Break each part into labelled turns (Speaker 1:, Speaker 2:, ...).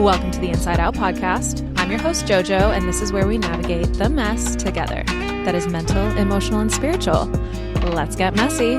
Speaker 1: Welcome to the Inside Out podcast. I'm your host, JoJo, and this is where we navigate the mess together. That is mental, emotional, and spiritual. Let's get messy.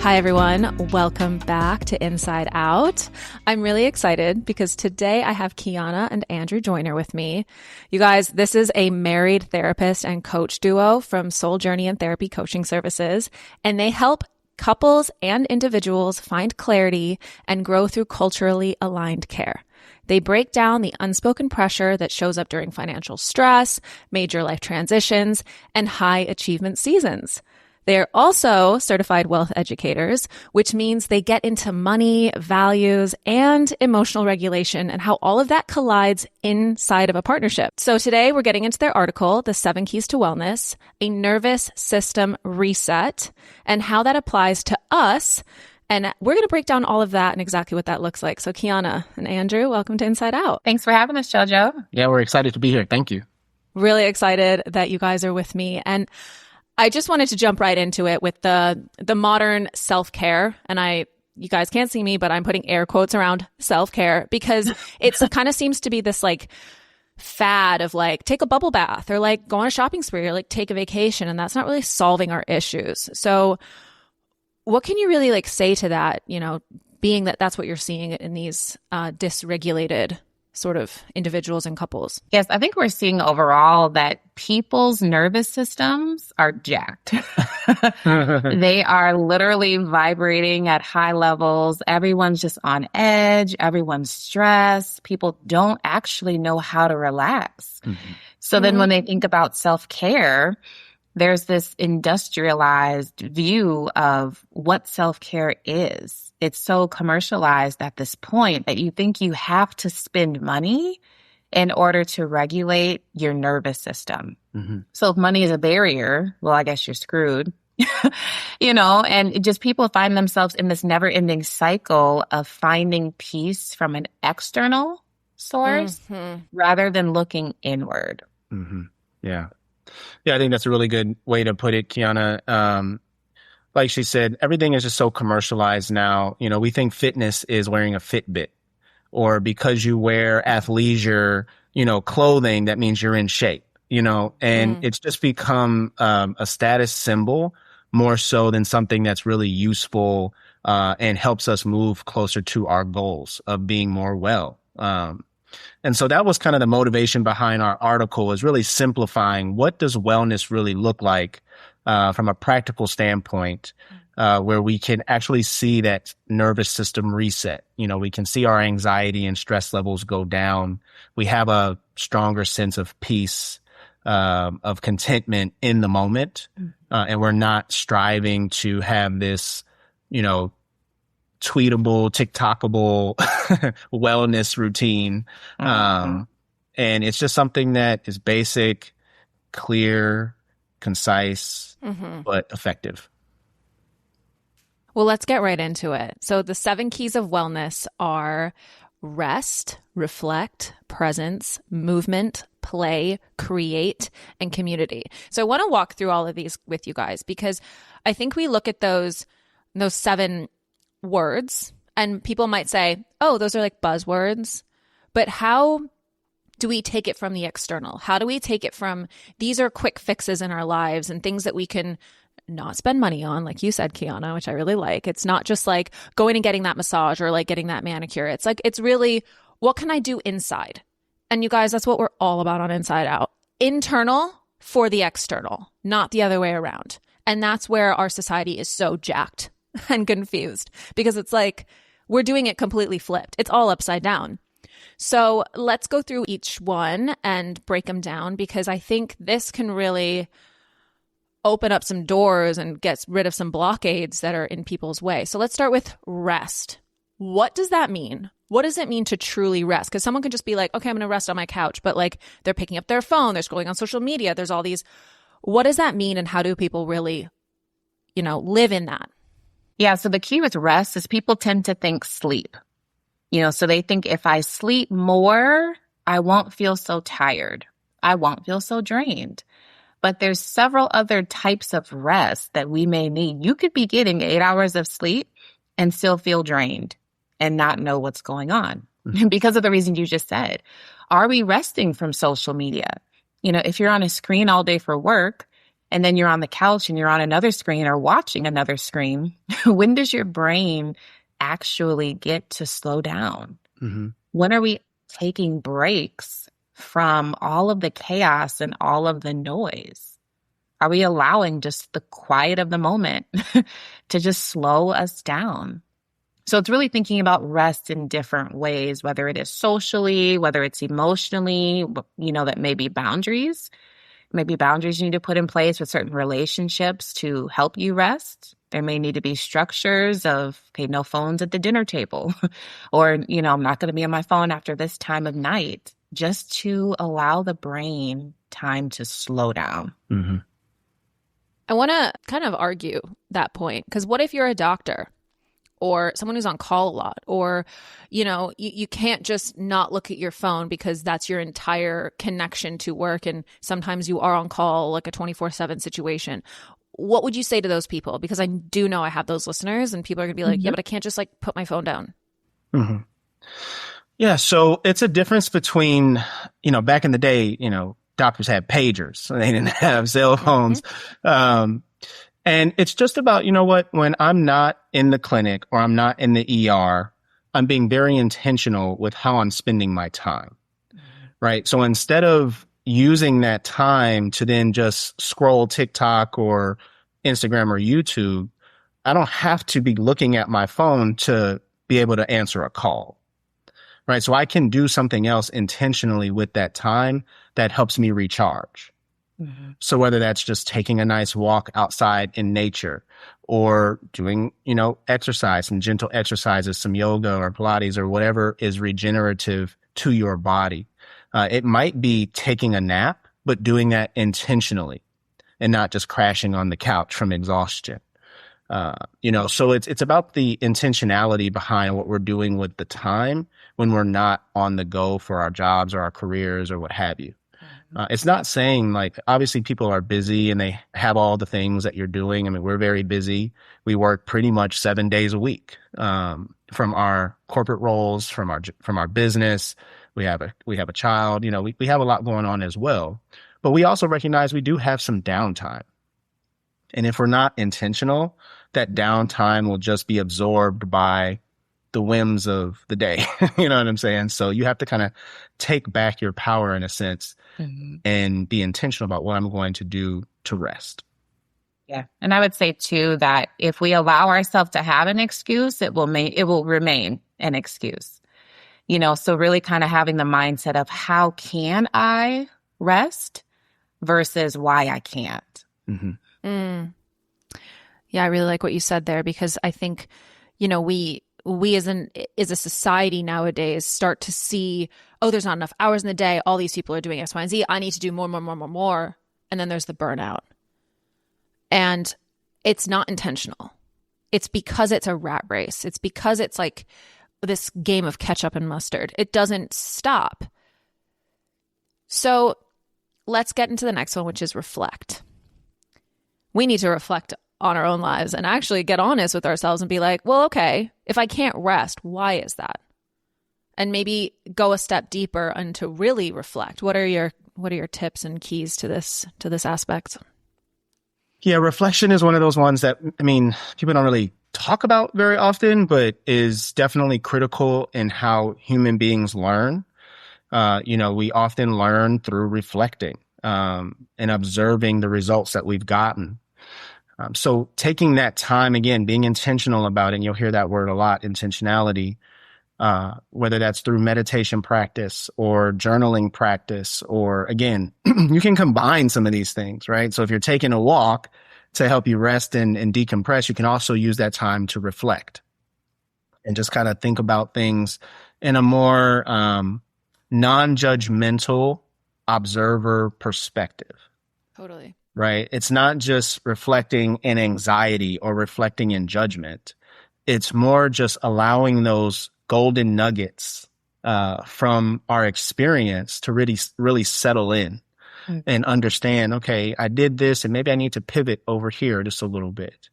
Speaker 1: Hi, everyone. Welcome back to Inside Out. I'm really excited because today I have Kiana and Andrew Joyner with me. You guys, this is a married therapist and coach duo from Soul Journey and Therapy Coaching Services, and they help couples and individuals find clarity and grow through culturally aligned care. They break down the unspoken pressure that shows up during financial stress, major life transitions, and high achievement seasons. They are also certified wealth educators, which means they get into money, values, and emotional regulation and how all of that collides inside of a partnership. So today we're getting into their article, The 7 Keys to Wellness, a Nervous System Reset, and how that applies to us. And we're going to break down all of that and exactly what that looks like. So Kiana and Andrew, welcome to Inside Out.
Speaker 2: Thanks for having us, JoJo.
Speaker 3: Yeah, we're excited to be here. Thank you.
Speaker 1: Really excited that you guys are with me. And I just wanted to jump right into it with the modern self-care. And you guys can't see me, but I'm putting air quotes around self-care because it kind of seems to be this like fad of like, take a bubble bath or like go on a shopping spree or like take a vacation. And that's not really solving our issues. So what can you really like say to that, you know, being that that's what you're seeing in these dysregulated sort of individuals and couples?
Speaker 2: Yes, I think we're seeing overall that people's nervous systems are jacked. They are literally vibrating at high levels. Everyone's just on edge. Everyone's stressed. People don't actually know how to relax. Mm-hmm. So then when they think about self-care, there's this industrialized view of what self-care is. It's so commercialized at this point that you think you have to spend money in order to regulate your nervous system. Mm-hmm. So if money is a barrier, well, I guess you're screwed. You know, and just people find themselves in this never-ending cycle of finding peace from an external source rather than looking inward.
Speaker 3: Mm-hmm. Yeah. Yeah, I think that's a really good way to put it, Kiana. Like she said, everything is just so commercialized now. You know, we think fitness is wearing a Fitbit, or because you wear athleisure, you know, clothing, that means you're in shape, you know, and it's just become a status symbol more so than something that's really useful and helps us move closer to our goals of being more well. And so that was kind of the motivation behind our article, is really simplifying what does wellness really look like from a practical standpoint, where we can actually see that nervous system reset. You know, we can see our anxiety and stress levels go down. We have a stronger sense of peace, of contentment in the moment. And we're not striving to have this, you know, tweetable, TikTokable wellness routine. And it's just something that is basic, clear, concise, but effective.
Speaker 1: Well, let's get right into it. So the 7 keys of wellness are rest, reflect, presence, movement, play, create, and community. So I want to walk through all of these with you guys because I think we look at those 7 words and people might say, oh, those are like buzzwords, but how do we take it from the external? How do we take it from these are quick fixes in our lives and things that we can not spend money on, like you said, Kiana, which I really like. It's not just like going and getting that massage or like getting that manicure. It's like, it's really, what can I do inside? And you guys, that's what we're all about on Inside Out. Internal for the external, not the other way around. And that's where our society is so jacked and confused because it's like we're doing it completely flipped. It's all upside down. So let's go through each one and break them down because I think this can really open up some doors and get rid of some blockades that are in people's way. So let's start with rest. What does that mean? What does it mean to truly rest? Because someone could just be like, okay, I'm going to rest on my couch, but like they're picking up their phone, they're scrolling on social media, there's all these. What does that mean and how do people really, you know, live in that?
Speaker 2: Yeah, so the key with rest is people tend to think sleep. You know, so they think if I sleep more, I won't feel so tired. I won't feel so drained. But there's several other types of rest that we may need. You could be getting 8 hours of sleep and still feel drained and not know what's going on because of the reason you just said. Are we resting from social media? If you're on a screen all day for work and then you're on the couch and you're on another screen or watching another screen, when does your brain actually get to slow down?
Speaker 3: Mm-hmm.
Speaker 2: When are we taking breaks from all of the chaos and all of the noise? Are we allowing just the quiet of the moment to just slow us down? So it's really thinking about rest in different ways, whether it is socially, whether it's emotionally, that may be boundaries. Maybe boundaries you need to put in place with certain relationships to help you rest. There may need to be structures of, okay, no phones at the dinner table, or, I'm not going to be on my phone after this time of night, just to allow the brain time to slow down.
Speaker 3: Mm-hmm.
Speaker 1: I want to kind of argue that point, because what if you're a doctor or someone who's on call a lot, or, you can't just not look at your phone because that's your entire connection to work. And sometimes you are on call, like a 24/7 situation. What would you say to those people? Because I do know I have those listeners and people are going to be like, yeah, but I can't just put my phone down.
Speaker 3: Mm-hmm. Yeah. So it's a difference between, back in the day, doctors had pagers, so they didn't have cell phones. Mm-hmm. And it's just about, when I'm not in the clinic or I'm not in the ER, I'm being very intentional with how I'm spending my time. Mm-hmm. Right. So instead of using that time to then just scroll TikTok or Instagram or YouTube, I don't have to be looking at my phone to be able to answer a call. Right. So I can do something else intentionally with that time that helps me recharge. Mm-hmm. So whether that's just taking a nice walk outside in nature or doing, exercise, some gentle exercises, some yoga or Pilates or whatever is regenerative to your body. It might be taking a nap, but doing that intentionally and not just crashing on the couch from exhaustion. So it's about the intentionality behind what we're doing with the time when we're not on the go for our jobs or our careers or what have you. It's not saying obviously people are busy and they have all the things that you're doing. I mean, we're very busy. We work pretty much 7 days a week, from our corporate roles, from our business. We have a child, we have a lot going on as well, but we also recognize we do have some downtime. And if we're not intentional, that downtime will just be absorbed by the whims of the day. You know what I'm saying? So you have to kind of take back your power in a sense, mm-hmm. and be intentional about what I'm going to do to rest.
Speaker 2: Yeah. And I would say too, that if we allow ourselves to have an excuse, it will remain an excuse. So really kind of having the mindset of how can I rest versus why I can't.
Speaker 3: Mm-hmm.
Speaker 1: Yeah, I really like what you said there, because I think, we as a society nowadays start to see, oh, there's not enough hours in the day. All these people are doing X, Y, and Z. I need to do more. And then there's the burnout. And it's not intentional. It's because it's a rat race. It's because it's like this game of ketchup and mustard. It doesn't stop. So let's get into the next one, which is reflect. We need to reflect on our own lives and actually get honest with ourselves and be like, well, okay, if I can't rest, why is that? And maybe go a step deeper and to really reflect. What are your tips and keys to this aspect?
Speaker 3: Yeah, reflection is one of those ones that, people don't really talk about very often, but is definitely critical in how human beings learn. We often learn through reflecting, and observing the results that we've gotten. So taking that time, again, being intentional about it, and you'll hear that word a lot, intentionality, whether that's through meditation practice or journaling practice, or again, you can combine some of these things, right? So if you're taking a walk to help you rest and decompress, you can also use that time to reflect and just kind of think about things in a more non-judgmental observer perspective.
Speaker 1: Totally.
Speaker 3: Right? It's not just reflecting in anxiety or reflecting in judgment. It's more just allowing those golden nuggets from our experience to really settle in. and understand, okay, I did this and maybe I need to pivot over here just a little bit.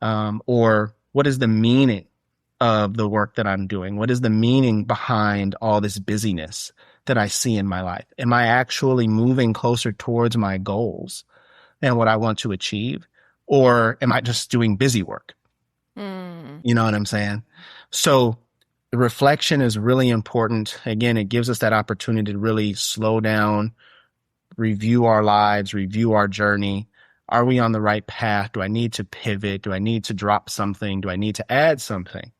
Speaker 3: Or what is the meaning of the work that I'm doing? What is the meaning behind all this busyness that I see in my life? Am I actually moving closer towards my goals and what I want to achieve? Or am I just doing busy work? You know what I'm saying? So the reflection is really important. Again, it gives us that opportunity to really slow down, review our lives, review our journey. Are we on the right path? Do I need to pivot? Do I need to drop something? Do I need to add something?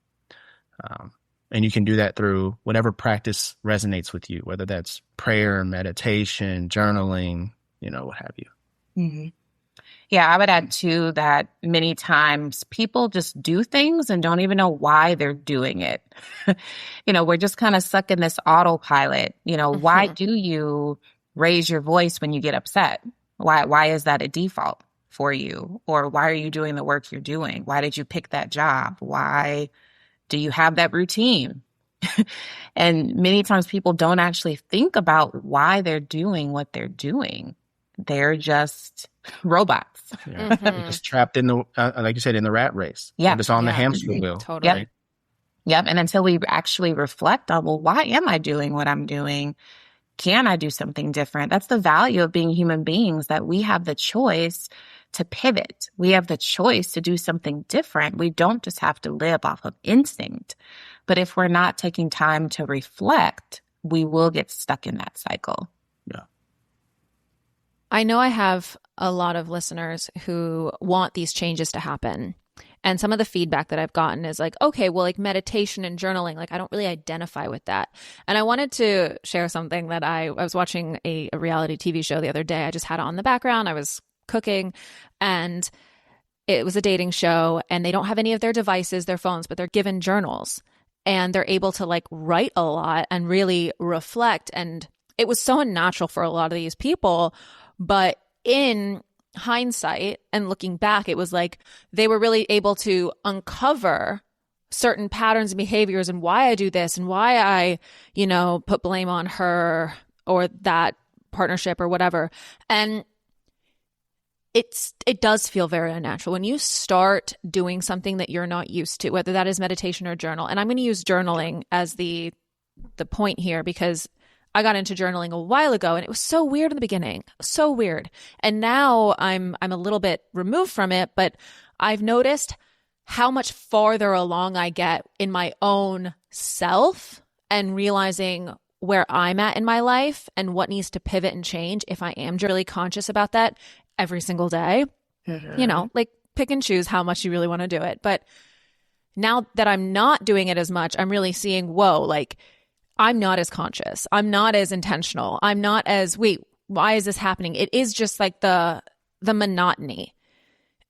Speaker 3: And you can do that through whatever practice resonates with you, whether that's prayer, meditation, journaling, what have you.
Speaker 2: Mm-hmm. Yeah, I would add too that many times people just do things and don't even know why they're doing it. We're just kind of stuck in this autopilot. Why do you raise your voice when you get upset? Why is that a default for you? Or why are you doing the work you're doing? Why did you pick that job? Why do you have that routine? And many times people don't actually think about why they're doing what they're doing. They're just robots.
Speaker 3: Yeah. You're just trapped in the, like you said, in the rat race.
Speaker 2: Yeah.
Speaker 3: Just on the hamster wheel.
Speaker 1: Totally.
Speaker 3: Right?
Speaker 2: Yep. And until we actually reflect on, well, why am I doing what I'm doing? Can I do something different? That's the value of being human beings, that we have the choice to pivot. We have the choice to do something different. We don't just have to live off of instinct. But if we're not taking time to reflect, we will get stuck in that cycle.
Speaker 3: Yeah.
Speaker 1: I know I have a lot of listeners who want these changes to happen. And some of the feedback that I've gotten is like, okay, well, like meditation and journaling, like I don't really identify with that. And I wanted to share something that I was watching a reality TV show the other day. I just had it on the background. I was cooking and it was a dating show and they don't have any of their devices, their phones, but they're given journals and they're able to like write a lot and really reflect. And it was so unnatural for a lot of these people. But in hindsight and looking back, it was like they were really able to uncover certain patterns and behaviors and why I do this and why I, put blame on her or that partnership or whatever. And it does feel very unnatural when you start doing something that you're not used to, whether that is meditation or journal. And I'm going to use journaling as the point here because I got into journaling a while ago and it was so weird in the beginning, so weird. And now I'm a little bit removed from it, but I've noticed how much farther along I get in my own self and realizing where I'm at in my life and what needs to pivot and change if I am really conscious about that every single day. Like pick and choose how much you really want to do it. But now that I'm not doing it as much, I'm really seeing, whoa, like I'm not as conscious. I'm not as intentional. I'm not as, wait, why is this happening? It is just like the monotony.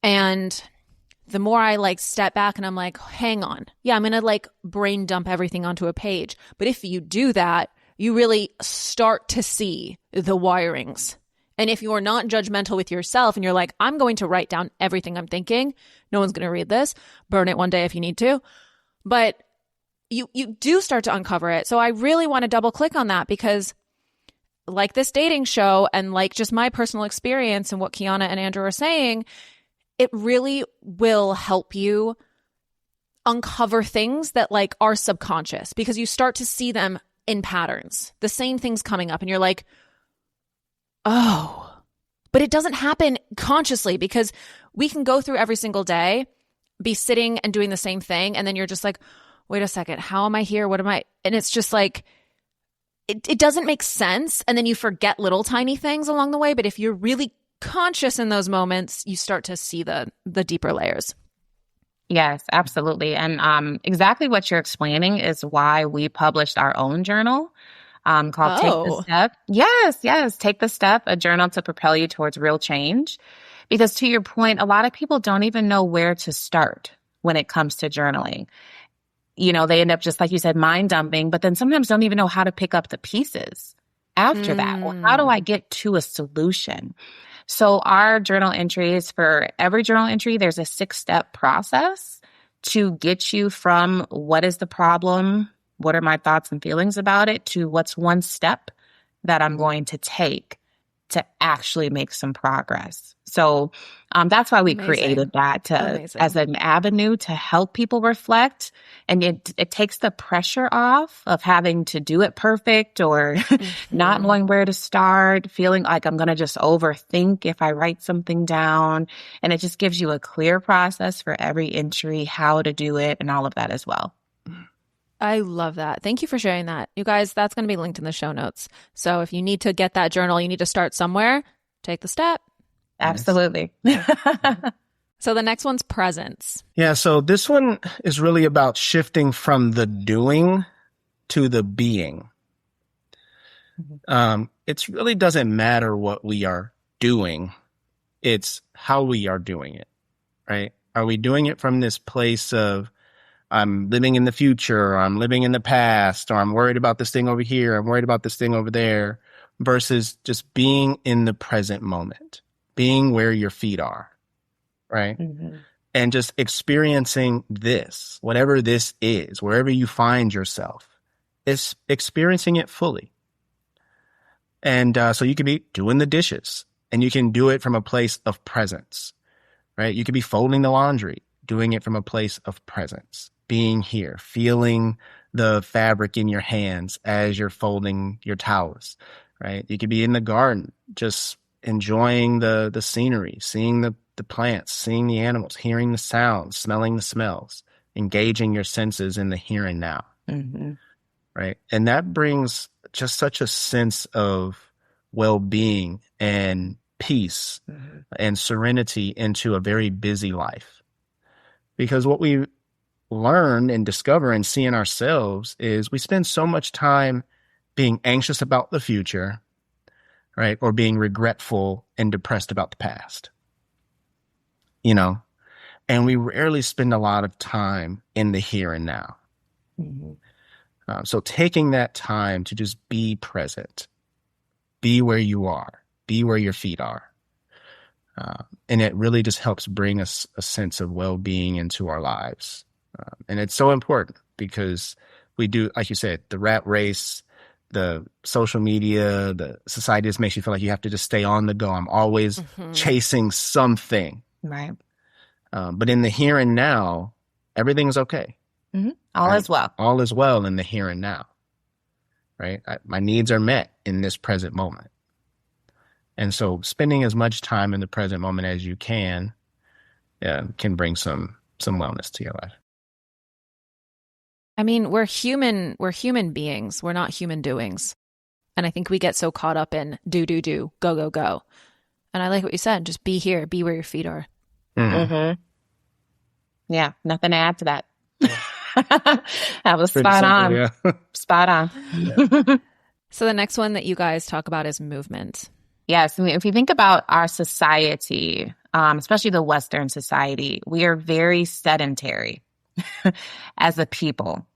Speaker 1: And the more I like step back and I'm like, hang on. Yeah, I'm going to like brain dump everything onto a page. But if you do that, you really start to see the wirings. And if you're not judgmental with yourself and you're like, I'm going to write down everything I'm thinking. No one's going to read this. Burn it one day if you need to. But you do start to uncover it. So I really want to double click on that because like this dating show and like just my personal experience and what Kiana and Andrew are saying, it really will help you uncover things that like are subconscious because you start to see them in patterns, the same things coming up and you're like, oh, but it doesn't happen consciously because we can go through every single day, be sitting and doing the same thing. And then you're just like, wait a second, how am I here? What am I? And it's just like, it doesn't make sense. And then you forget little tiny things along the way. But if you're really conscious in those moments, you start to see the deeper layers.
Speaker 2: Yes, absolutely. And exactly what you're explaining is why we published our own journal called Take the Step. Yes. Take the Step, a journal to propel you towards real change. Because to your point, a lot of people don't even know where to start when it comes to journaling. They end up just like you said, mind dumping, but then sometimes don't even know how to pick up the pieces after that. Well, how do I get to a solution? So our journal entries, for every journal entry, there's a 6-step process to get you from what is the problem, what are my thoughts and feelings about it, to what's one step that I'm going to take to actually make some progress. So that's why we created that as an avenue to help people reflect. And it takes the pressure off of having to do it perfect or not knowing where to start, feeling like I'm going to just overthink if I write something down. And it just gives you a clear process for every entry, how to do it, and all of that as well.
Speaker 1: I love that. Thank you for sharing that. You guys, that's going to be linked in the show notes. So if you need to get that journal, you need to start somewhere, take the step.
Speaker 2: Absolutely.
Speaker 1: So the next one's presence.
Speaker 3: Yeah. So this one is really about shifting from the doing to the being. It really doesn't matter what we are doing. It's how we are doing it, right? Are we doing it from this place of, I'm living in the future, or I'm living in the past, or I'm worried about this thing over here, I'm worried about this thing over there, versus just being in the present moment, being where your feet are, right? And just experiencing this, whatever this is, wherever you find yourself, is experiencing it fully. And so you could be doing the dishes, and you can do it from a place of presence, right? You could be folding the laundry, doing it from a place of presence. Being here, feeling the fabric in your hands as you're folding your towels, right? You could be in the garden, just enjoying the scenery, seeing the plants, seeing the animals, hearing the sounds, smelling the smells, engaging your senses in the here and now, right? And that brings just such a sense of well-being and peace and serenity into a very busy life. Because what we learn and discover and see in ourselves is we spend so much time being anxious about the future, right? Or being regretful and depressed about the past, and we rarely spend a lot of time in the here and now. So taking that time to just be present, be where you are, be where your feet are. And it really just helps bring us a sense of well-being into our lives. And it's so important because we do, like you said, the rat race, the social media, the society just makes you feel like you have to just stay on the go. I'm always chasing something.
Speaker 2: Right.
Speaker 3: But in the here and now, everything's okay.
Speaker 2: All is well.
Speaker 3: All is well in the here and now, right? My needs are met in this present moment. And so spending as much time in the present moment as you can bring some wellness to your life.
Speaker 1: I mean, we're human beings. We're not human doings. And I think we get so caught up in do, go, go. And I like what you said. Just be here, be where your feet are.
Speaker 2: Yeah, nothing to add to that. That was spot on.
Speaker 3: Yeah.
Speaker 2: Spot on.
Speaker 3: Yeah.
Speaker 1: So the next one that you guys talk about is movement.
Speaker 2: Yes. If you think about our society, especially the Western society, we are very sedentary as a people.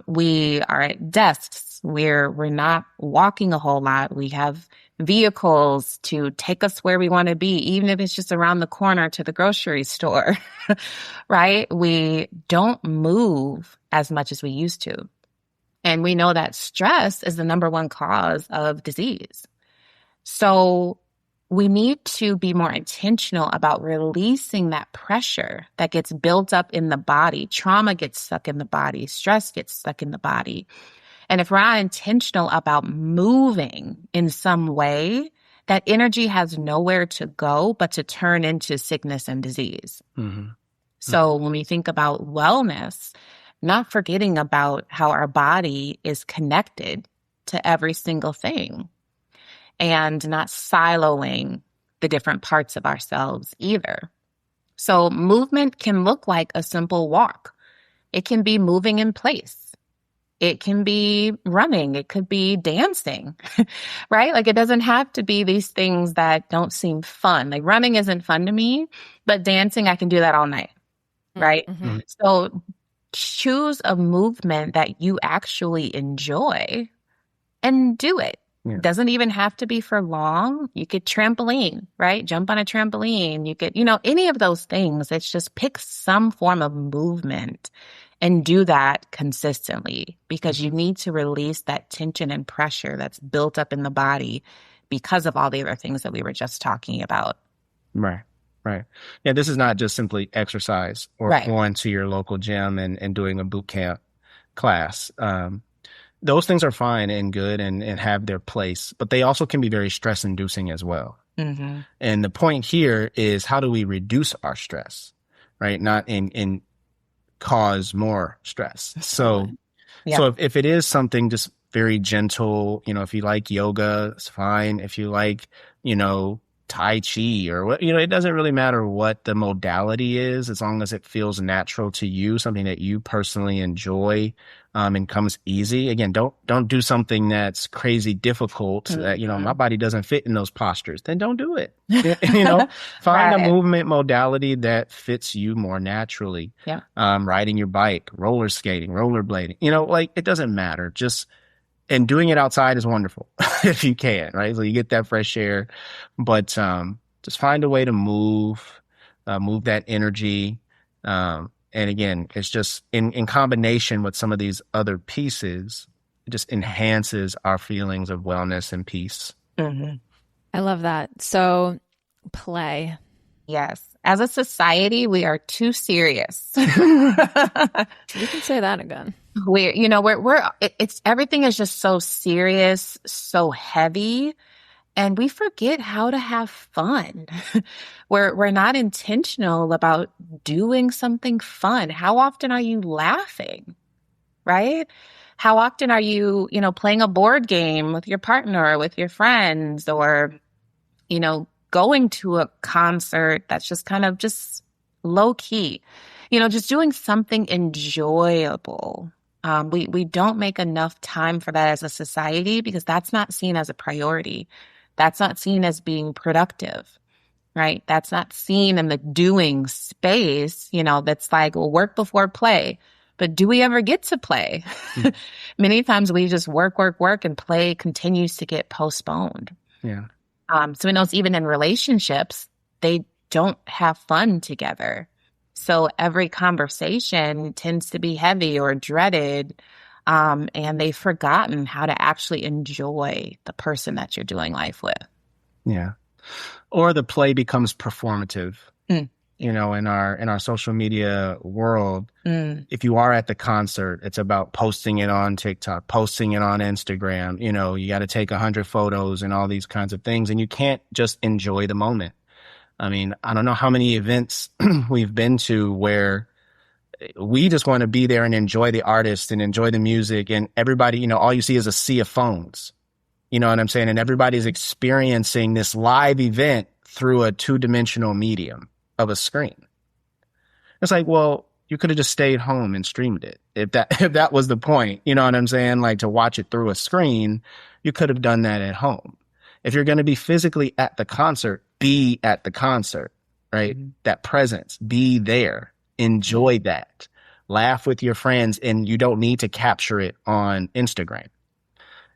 Speaker 2: We are at desks. We're not walking a whole lot. We have vehicles to take us where we want to be, even if it's just around the corner to the grocery store, right? We don't move as much as we used to. And we know that stress is the number one cause of disease. So we need to be more intentional about releasing that pressure that gets built up in the body. Trauma gets stuck in the body. Stress gets stuck in the body. And if we're not intentional about moving in some way, that energy has nowhere to go but to turn into sickness and disease. So when we think about wellness, not forgetting about how our body is connected to every single thing and not siloing the different parts of ourselves either. So movement can look like a simple walk. It can be moving in place. It can be running. It could be dancing, right? Like it doesn't have to be these things that don't seem fun. Like running isn't fun to me, but dancing, I can do that all night, right? So choose a movement that you actually enjoy and do it. Yeah. Doesn't even have to be for long. You could trampoline, right? Jump on a trampoline. You could, any of those things. It's just pick some form of movement and do that consistently because you need to release that tension and pressure that's built up in the body because of all the other things that we were just talking about.
Speaker 3: Right. Right. Yeah. This is not just simply exercise or going to your local gym and doing a boot camp class. Those things are fine and good and have their place, but they also can be very stress inducing as well.
Speaker 2: Mm-hmm.
Speaker 3: And the point here is, how do we reduce our stress, right? Not in cause more stress. So, if it is something just very gentle, if you like yoga, it's fine. If you like, Tai Chi or what, it doesn't really matter what the modality is, as long as it feels natural to you, something that you personally enjoy, and comes easy. Again, don't do something that's crazy difficult that, my body doesn't fit in those postures. Then don't do it. Find a movement modality that fits you more naturally.
Speaker 2: Yeah.
Speaker 3: Riding your bike, roller skating, rollerblading, it doesn't matter. And doing it outside is wonderful if you can, right? So you get that fresh air, but just find a way to move that energy. And again, it's just in combination with some of these other pieces, it just enhances our feelings of wellness and peace.
Speaker 2: Mm-hmm.
Speaker 1: I love that. So play.
Speaker 2: Yes. As a society, we are too serious.
Speaker 1: You can say that again.
Speaker 2: It's everything is just so serious, so heavy, and we forget how to have fun. We're not intentional about doing something fun. How often are you laughing, right? How often are you, playing a board game with your partner or with your friends, or, going to a concert that's just kind of just low key, just doing something enjoyable. We don't make enough time for that as a society, because that's not seen as a priority. That's not seen as being productive, right? That's not seen in the doing space, that's like, well, work before play. But do we ever get to play? Many times we just work, and play continues to get postponed.
Speaker 3: Yeah.
Speaker 2: So we know even in relationships, they don't have fun together. So every conversation tends to be heavy or dreaded, and they've forgotten how to actually enjoy the person that you're doing life with.
Speaker 3: Yeah. Or the play becomes performative. In our social media world, if you are at the concert, it's about posting it on TikTok, posting it on Instagram. You got to take 100 photos and all these kinds of things, and you can't just enjoy the moment. I mean, I don't know how many events we've been to where we just want to be there and enjoy the artist and enjoy the music, and everybody, all you see is a sea of phones. You know what I'm saying? And everybody's experiencing this live event through a 2-dimensional medium of a screen. It's like, well, you could have just stayed home and streamed it. If that was the point, you know what I'm saying? Like, to watch it through a screen, you could have done that at home. If you're going to be physically at the concert, be at the concert, right? Mm-hmm. That presence, be there, enjoy that, laugh with your friends, and you don't need to capture it on Instagram.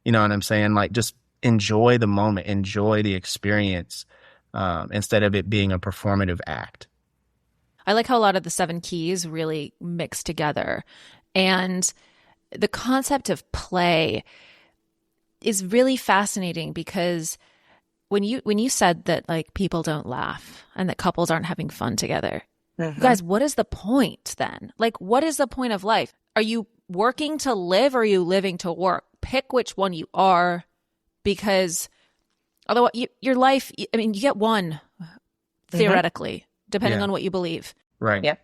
Speaker 3: You know what I'm saying? Like, just enjoy the moment, enjoy the experience, instead of it being a performative act.
Speaker 1: I like how a lot of the 7 keys really mix together. And the concept of play is really fascinating, because when you said that, like, people don't laugh and that couples aren't having fun together, you guys, what is the point then? Like, what is the point of life? Are you working to live, or are you living to work? Pick which one you are, because otherwise your life, I mean, you get one theoretically, depending on what you believe.
Speaker 3: Right.
Speaker 2: Yeah.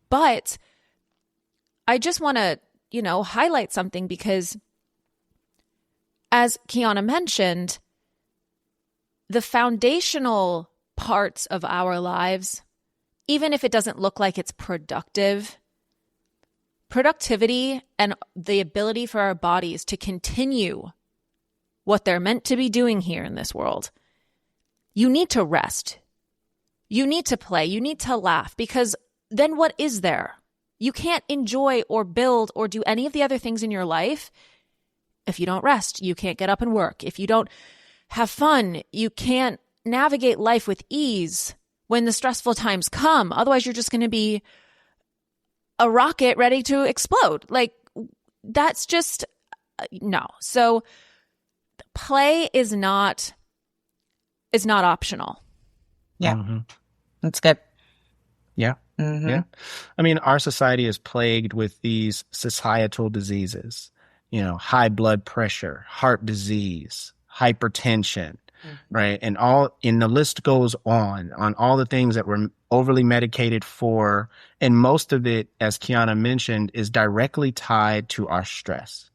Speaker 1: But I just want to, highlight something, because as Kiana mentioned, the foundational parts of our lives, even if it doesn't look like it's productivity and the ability for our bodies to continue what they're meant to be doing here in this world, you need to rest. You need to play. You need to laugh, because then what is there? You can't enjoy or build or do any of the other things in your life if you don't rest. You can't get up and work. If you don't have fun, you can't navigate life with ease when the stressful times come. Otherwise, you're just going to be a rocket ready to explode. Like, that's just no. So play is not is not optional.
Speaker 2: Yeah.
Speaker 3: Mm-hmm.
Speaker 2: That's good.
Speaker 3: Yeah.
Speaker 2: Mm-hmm.
Speaker 3: Yeah. I mean, our society is plagued with these societal diseases, high blood pressure, heart disease, hypertension, right? And the list goes on all the things that we're overly medicated for. And most of it, as Kiana mentioned, is directly tied to our stress,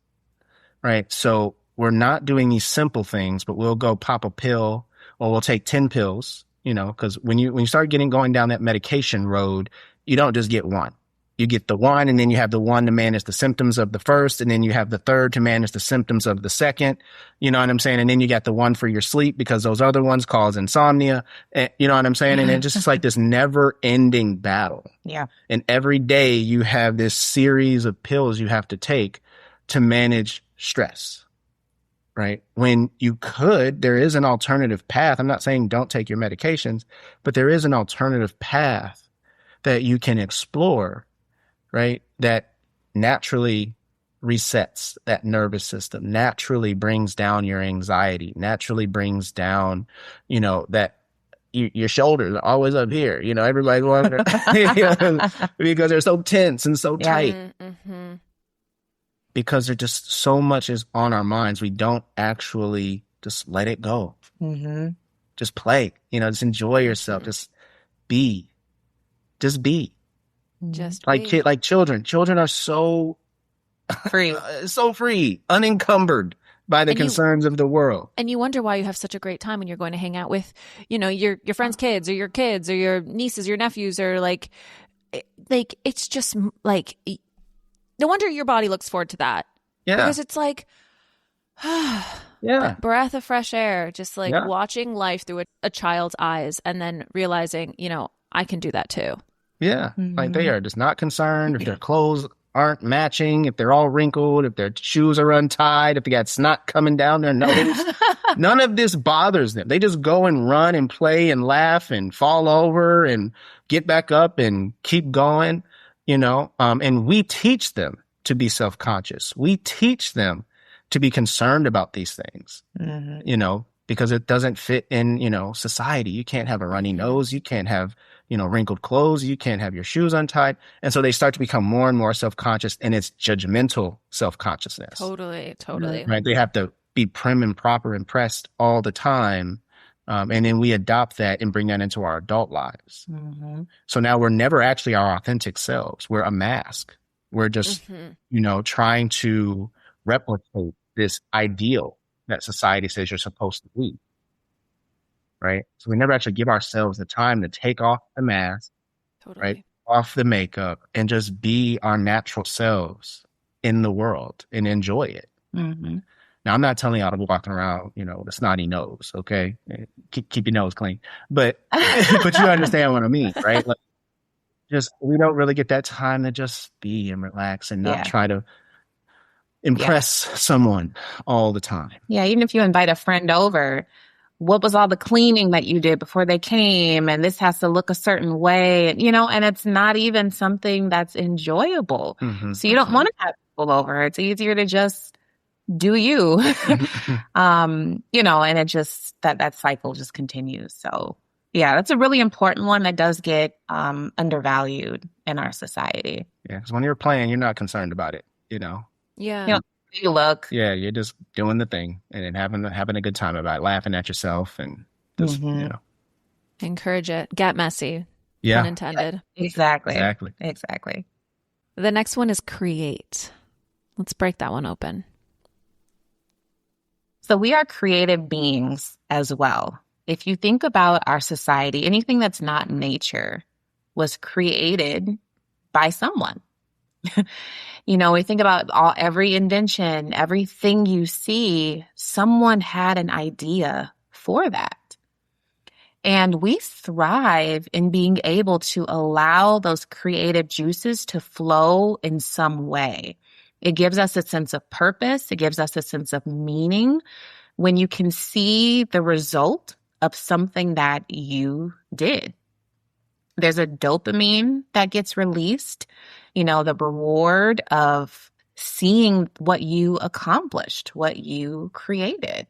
Speaker 3: right? So we're not doing these simple things, but we'll go pop a pill or we'll take 10 pills, because when you start going down that medication road, you don't just get one. You get the one, and then you have the one to manage the symptoms of the first, and then you have the third to manage the symptoms of the second. You know what I'm saying? And then you got the one for your sleep because those other ones cause insomnia. You know what I'm saying? And it's just like this never ending battle.
Speaker 2: Yeah.
Speaker 3: And every day you have this series of pills you have to take to manage stress, right? When there is an alternative path. I'm not saying don't take your medications, but there is an alternative path that you can explore, right? That naturally resets that nervous system, naturally brings down your anxiety, naturally brings down, that your shoulders are always up here. Everybody's wondering because they're so tense and so tight.
Speaker 1: Mm-hmm.
Speaker 3: Because there's just so much is on our minds. We don't actually just let it go.
Speaker 2: Mm-hmm.
Speaker 3: Just play, just enjoy yourself. Just be. Just be.
Speaker 1: Just
Speaker 3: like children. Children are so
Speaker 2: free,
Speaker 3: unencumbered by the concerns of the world.
Speaker 1: And you wonder why you have such a great time when you're going to hang out with, your friends' kids or your nieces, your nephews, or like it's just like, no wonder your body looks forward to that.
Speaker 3: Yeah.
Speaker 1: Because it's like,
Speaker 3: yeah,
Speaker 1: breath of fresh air, just like
Speaker 3: Yeah.
Speaker 1: watching life through a child's eyes and then realizing, I can do that too.
Speaker 3: Yeah. Like they are just not concerned if their clothes aren't matching, if they're all wrinkled, if their shoes are untied, if they got snot coming down their nose. None of this bothers them. They just go and run and play and laugh and fall over and get back up and keep going, and we teach them to be self-conscious. We teach them to be concerned about these things, because it doesn't fit in, society. You can't have a runny nose. You can't have, wrinkled clothes. You can't have your shoes untied. And so they start to become more and more self-conscious, and it's judgmental self-consciousness.
Speaker 1: Totally.
Speaker 3: Right. They have to be prim and proper and pressed all the time. And then we adopt that and bring that into our adult lives.
Speaker 2: Mm-hmm.
Speaker 3: So now we're never actually our authentic selves. We're a mask. We're just, trying to replicate this ideal that society says you're supposed to be. Right. So we never actually give ourselves the time to take off the mask, right? Off the makeup and just be our natural selves in the world and enjoy it.
Speaker 2: Mm-hmm.
Speaker 3: Now, I'm not telling y'all to be walking around, with a snotty nose, okay? Keep your nose clean. But but you understand what I mean, right? Like, we don't really get that time to just be and relax and not try to impress someone all the time.
Speaker 2: Yeah, even if you invite a friend over, what was all the cleaning that you did before they came? And this has to look a certain way, and it's not even something that's enjoyable.
Speaker 3: Mm-hmm.
Speaker 2: So you don't want to have people over. It's easier to just do you, and it just, that cycle just continues. So yeah, that's a really important one that does get undervalued in our society.
Speaker 3: Yeah, because when you're playing, you're not concerned about it,
Speaker 1: Yeah.
Speaker 2: You look.
Speaker 3: Yeah, you're just doing the thing and then having a good time about it, laughing at yourself and just,
Speaker 1: Encourage it. Get messy.
Speaker 3: Yeah.
Speaker 1: Pun intended.
Speaker 2: Exactly.
Speaker 1: The next one is create. Let's break that one open.
Speaker 2: So we are creative beings as well. If you think about our society, anything that's not nature was created by someone. We think about every invention, everything you see, someone had an idea for that. And we thrive in being able to allow those creative juices to flow in some way. It gives us a sense of purpose. It gives us a sense of meaning when you can see the result of something that you did. There's a dopamine that gets released, the reward of seeing what you accomplished, what you created.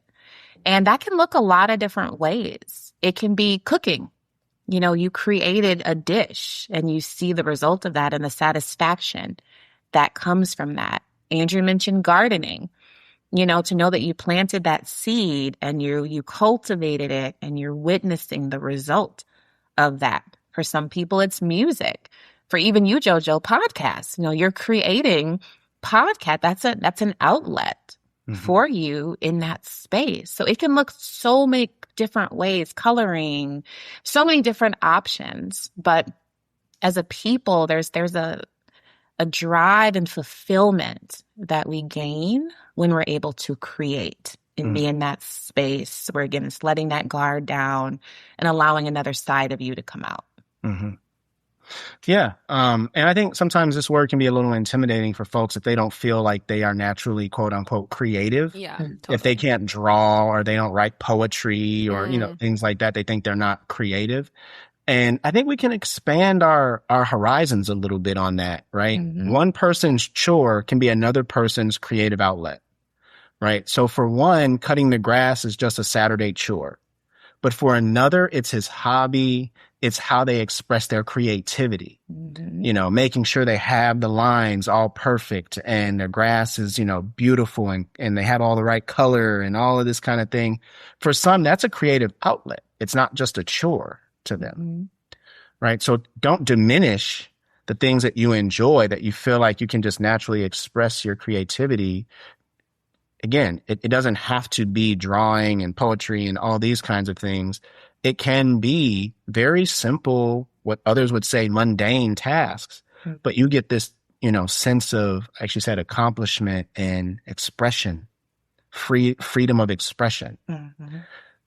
Speaker 2: And that can look a lot of different ways. It can be cooking. You know, you created a dish and you see the result of that and the satisfaction that comes from that. Andrew mentioned gardening, you know, to know that you planted that seed and you cultivated it and you're witnessing the result of that. For some people, it's music. For even you, JoJo, podcasts. You know, you're creating podcast. That's an outlet for you in that space. So it can look so many different ways, coloring, so many different options. But as a people, there's a drive and fulfillment that we gain when we're able to create and be in that space where, again, it's letting that guard down and allowing another side of you to come out.
Speaker 3: Yeah. And I think sometimes this word can be a little intimidating for folks if they don't feel like they are naturally, quote unquote, creative.
Speaker 1: Yeah.
Speaker 3: If
Speaker 1: Totally.
Speaker 3: they can't draw or they don't write poetry or, you know, things like that, they think they're not creative. And I think we can expand our horizons a little bit on that, right? One person's chore can be another person's creative outlet, right? So for one, cutting the grass is just a Saturday chore. But for another, it's his hobby. It's how they express their creativity, you know, making sure they have the lines all perfect and their grass is, you know, beautiful and they have all the right color and all of this kind of thing. For some, that's a creative outlet. It's not just a chore to them, right? So don't diminish the things that you enjoy, that you feel like you can just naturally express your creativity. Again, it doesn't have to be drawing and poetry and all these kinds of things. It can be very simple, what others would say mundane tasks, but you get this, you know, sense of, like you said, accomplishment and expression, freedom of expression.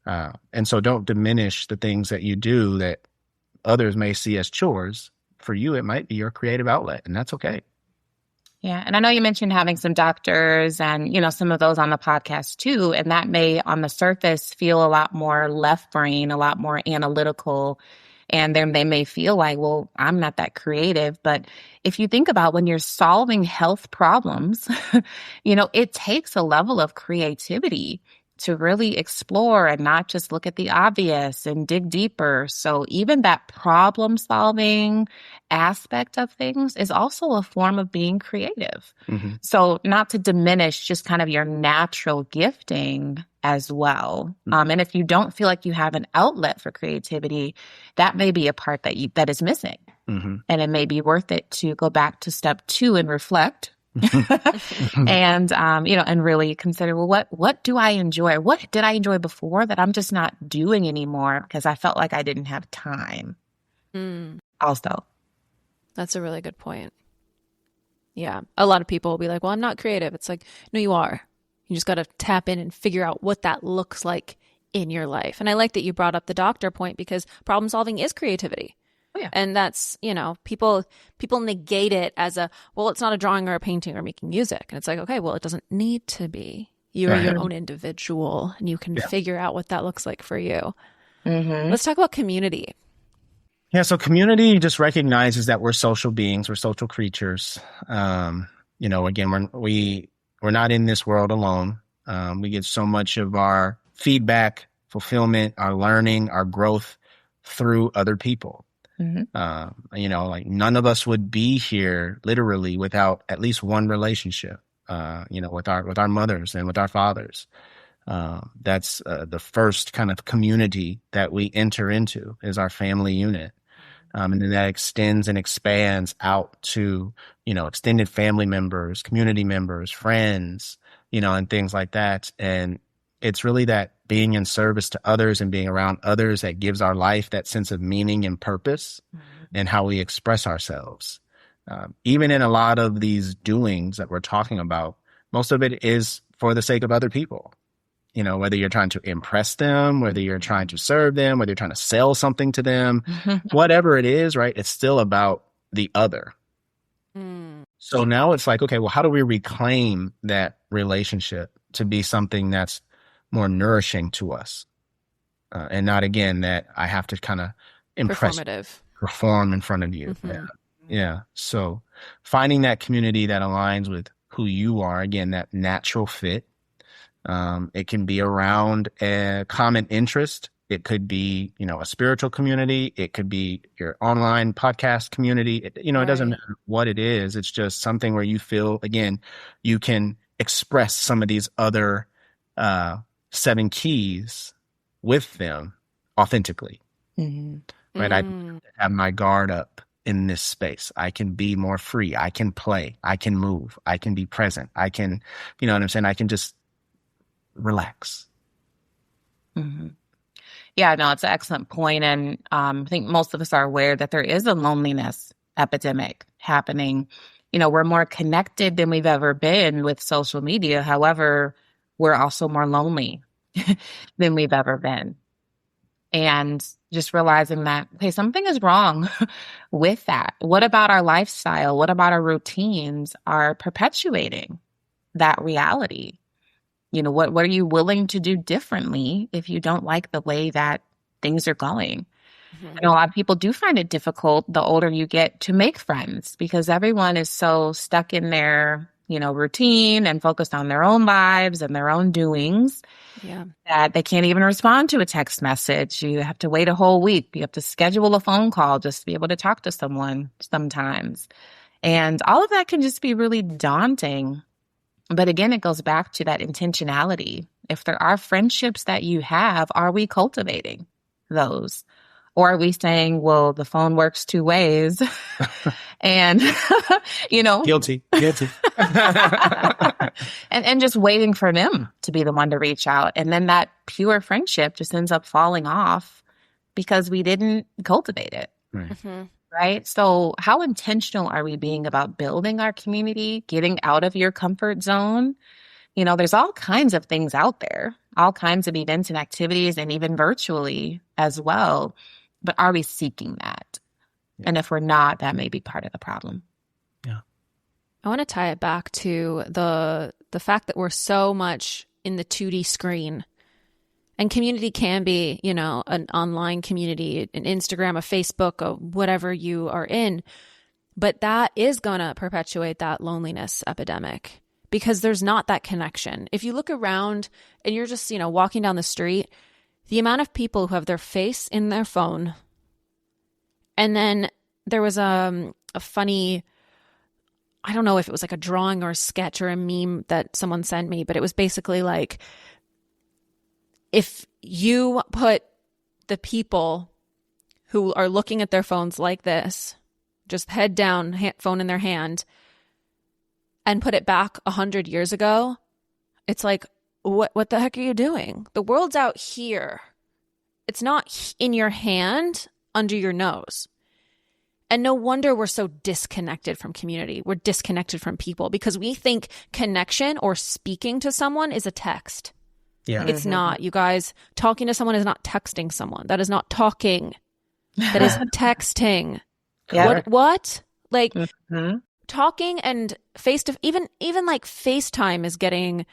Speaker 3: And so don't diminish the things that you do that others may see as chores. For you, it might be your creative outlet, and that's okay.
Speaker 2: Yeah. And I know you mentioned having some doctors and, you know, some of those on the podcast too. And that may on the surface feel a lot more left brain, a lot more analytical. And then they may feel like, well, I'm not that creative. But if you think about when you're solving health problems, you know, it takes a level of creativity to really explore and not just look at the obvious and dig deeper. So even that problem solving aspect of things is also a form of being creative. So not to diminish just kind of your natural gifting as well. And if you don't feel like you have an outlet for creativity, that may be a part that is missing. And it may be worth it to go back to step 2 and reflect. And, you know, and really consider, well, what do I enjoy? What did I enjoy before that I'm just not doing anymore because I felt like I didn't have time? Also.
Speaker 1: That's a really good point. Yeah. A lot of people will be like, well, I'm not creative. It's like, no, you are. You just got to tap in and figure out what that looks like in your life. And I like that you brought up the doctor point because problem solving is creativity.
Speaker 2: Oh, yeah.
Speaker 1: And that's, you know, people negate it as a, well, it's not a drawing or a painting or making music. And it's like, okay, well, it doesn't need to be. You're your own individual and you can figure out what that looks like for you. Let's talk about community.
Speaker 3: Yeah, so community just recognizes that we're social beings, we're social creatures. You know, again, we're not in this world alone. We get so much of our feedback, fulfillment, our learning, our growth through other people. You know, like none of us would be here literally without at least one relationship, you know, with our mothers and with our fathers. That's the first kind of community that we enter into is our family unit. And then that extends and expands out to, you know, extended family members, community members, friends, you know, and things like that. And it's really that being in service to others and being around others that gives our life that sense of meaning and purpose and how we express ourselves. Even in a lot of these doings that we're talking about, most of it is for the sake of other people. You know, whether you're trying to impress them, whether you're trying to serve them, whether you're trying to sell something to them, whatever it is, right? It's still about the other. So now it's like, okay, well, how do we reclaim that relationship to be something that's more nourishing to us? And not, again, that I have to kind of impress, perform in front of you. Yeah. So finding that community that aligns with who you are, again, that natural fit. It can be around a common interest. It could be, a spiritual community. It could be your online podcast community. It doesn't matter what it is. It's just something where you feel, again, you can express some of these other 7 keys with them authentically. Right? I have my guard up in this space. I can be more free. I can play. I can move. I can be present. I can, you know what I'm saying? I can just relax.
Speaker 2: Yeah, no, it's an excellent point. And I think most of us are aware that there is a loneliness epidemic happening. We're more connected than we've ever been with social media. However, we're also more lonely than we've ever been. And just realizing that, hey, something is wrong with that. What about our lifestyle? What about our routines are perpetuating that reality? What are you willing to do differently if you don't like the way that things are going? I know a lot of people do find it difficult the older you get to make friends because everyone is so stuck in their, routine and focused on their own lives and their own doings that they can't even respond to a text message. You have to wait a whole week. You have to schedule a phone call just to be able to talk to someone sometimes. And all of that can just be really daunting. But again, it goes back to that intentionality. If there are friendships that you have, are we cultivating those? Or are we saying, well, the phone works 2 ways and,
Speaker 3: Guilty.
Speaker 2: and just waiting for them to be the one to reach out. And then that pure friendship just ends up falling off because we didn't cultivate it. Right? So how intentional are we being about building our community, getting out of your comfort zone? There's all kinds of things out there, all kinds of events and activities, and even virtually as well. But are we seeking that? And if we're not, that may be part of the problem.
Speaker 3: Yeah.
Speaker 1: I want to tie it back to the fact that we're so much in the 2D screen. And community can be, an online community, an Instagram, a Facebook, a whatever you are in. But that is going to perpetuate that loneliness epidemic because there's not that connection. If you look around and you're just, walking down the street, the amount of people who have their face in their phone. And then there was a funny, I don't know if it was like a drawing or a sketch or a meme that someone sent me, but it was basically like, if you put the people who are looking at their phones like this, just head down, phone in their hand, and put it back 100 years ago, it's like, what the heck are you doing? The world's out here. It's not in your hand, under your nose. And no wonder we're so disconnected from community. We're disconnected from people because we think connection or speaking to someone is a text.
Speaker 3: Yeah.
Speaker 1: It's not, you guys. Talking to someone is not texting someone. That is not talking. That is texting.
Speaker 2: Yeah.
Speaker 1: What? Like talking and even like FaceTime is getting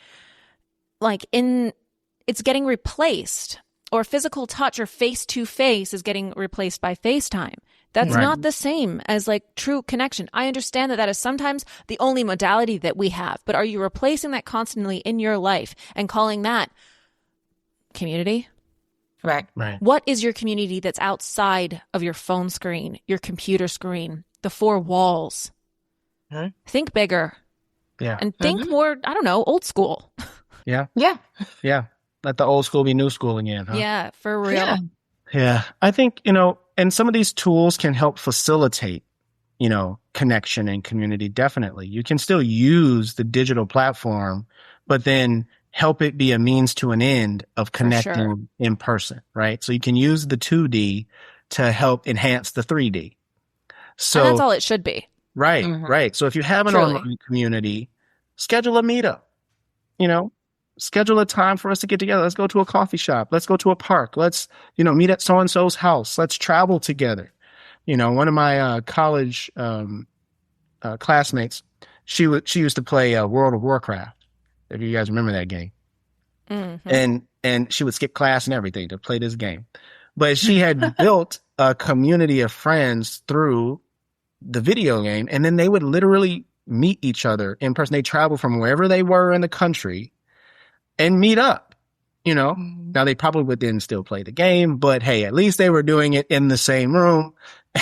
Speaker 1: it's getting replaced, or physical touch or face to face is getting replaced by FaceTime. That's not the same as like true connection. I understand that is sometimes the only modality that we have, but are you replacing that constantly in your life and calling that community?
Speaker 2: Right.
Speaker 1: What is your community that's outside of your phone screen, your computer screen, the 4 walls? Think bigger.
Speaker 3: Yeah.
Speaker 1: And think more, I don't know, old school.
Speaker 3: Yeah.
Speaker 2: Yeah.
Speaker 3: Let the old school be new school again, huh?
Speaker 1: Yeah, for real.
Speaker 3: Yeah. I think, and some of these tools can help facilitate, connection and community. Definitely. You can still use the digital platform, but then help it be a means to an end of connecting in person, right? So you can use the 2D to help enhance the 3D. So
Speaker 1: and that's all it should be.
Speaker 3: Right, right. So if you have an online community, schedule a meetup, schedule a time for us to get together. Let's go to a coffee shop. Let's go to a park. Let's, meet at so-and-so's house. Let's travel together. One of my college classmates, she used to play World of Warcraft. If you guys remember that game. And she would skip class and everything to play this game. But she had built a community of friends through the video game, and then they would literally meet each other in person. They travel from wherever they were in the country and meet up, you know. Now they probably would then still play the game, but hey, at least they were doing it in the same room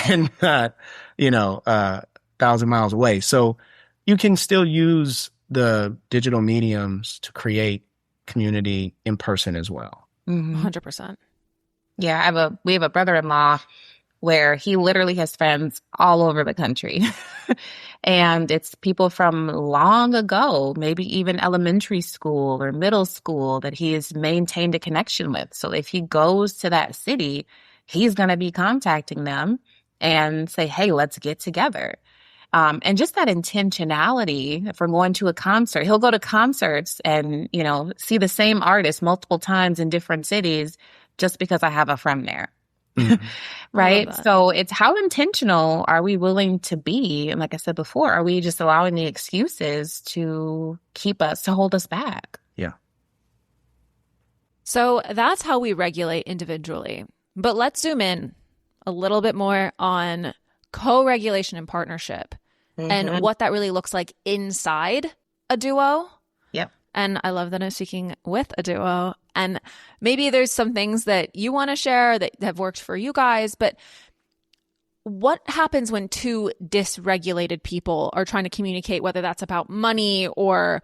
Speaker 3: and not, 1,000 miles away. So you can still use the digital mediums to create community in person as well.
Speaker 1: 100%.
Speaker 2: Yeah, we have a brother-in-law where he literally has friends all over the country. And it's people from long ago, maybe even elementary school or middle school that he has maintained a connection with. So if he goes to that city, he's going to be contacting them and say, hey, let's get together. And just that intentionality for going to a concert. He'll go to concerts and, see the same artist multiple times in different cities just because I have a friend there. Right? So it's how intentional are we willing to be? And like I said before, are we just allowing the excuses to hold us back?
Speaker 3: Yeah.
Speaker 1: So that's how we regulate individually. But let's zoom in a little bit more on co-regulation and partnership and what that really looks like inside a duo.
Speaker 2: Yep.
Speaker 1: And I love that I'm speaking with a duo. And maybe there's some things that you want to share that have worked for you guys, but what happens when two dysregulated people are trying to communicate, whether that's about money or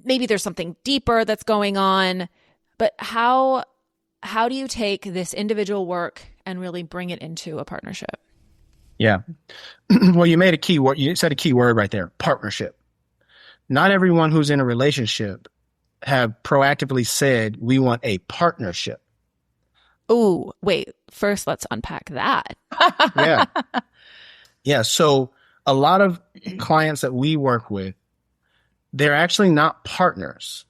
Speaker 1: maybe there's something deeper that's going on, but how do you take this individual work and really bring it into a partnership?
Speaker 3: Yeah. Well, you made a key word. You said a key word right there, partnership. Not everyone who's in a relationship have proactively said, we want a partnership.
Speaker 1: Oh, wait, first let's unpack that.
Speaker 3: Yeah. Yeah. So a lot of clients that we work with, they're actually not partners.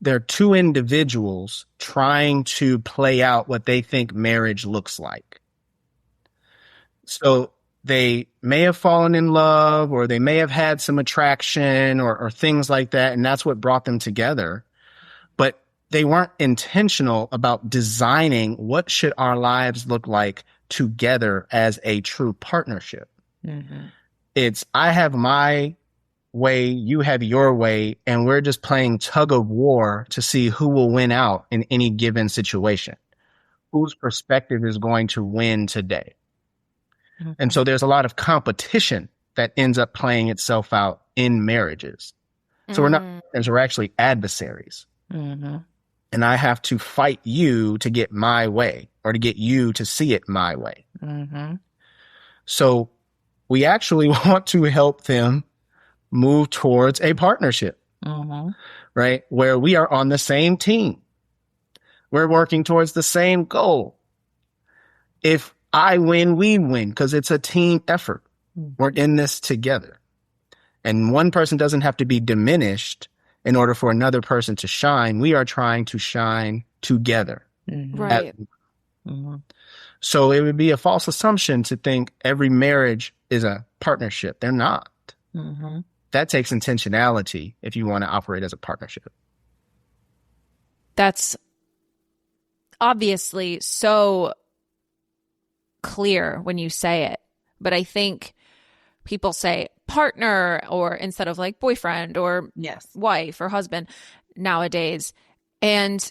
Speaker 3: They're two individuals trying to play out what they think marriage looks like. So they may have fallen in love or they may have had some attraction or things like that. And that's what brought them together. But they weren't intentional about designing what should our lives look like together as a true partnership. It's, I have my way, you have your way, and we're just playing tug of war to see who will win out in any given situation. Whose perspective is going to win today? And so there's a lot of competition that ends up playing itself out in marriages. So we're not partners, we're actually adversaries. And I have to fight you to get my way or to get you to see it my way. So we actually want to help them move towards a partnership, right? Where we are on the same team. We're working towards the same goal. If I win, we win, because it's a team effort. We're in this together. And one person doesn't have to be diminished in order for another person to shine. We are trying to shine together.
Speaker 1: Right.
Speaker 3: So it would be a false assumption to think every marriage is a partnership. They're not. That takes intentionality if you want to operate as a partnership.
Speaker 1: That's obviously so clear when you say it, but I think people say partner or instead of like boyfriend or wife or husband nowadays, and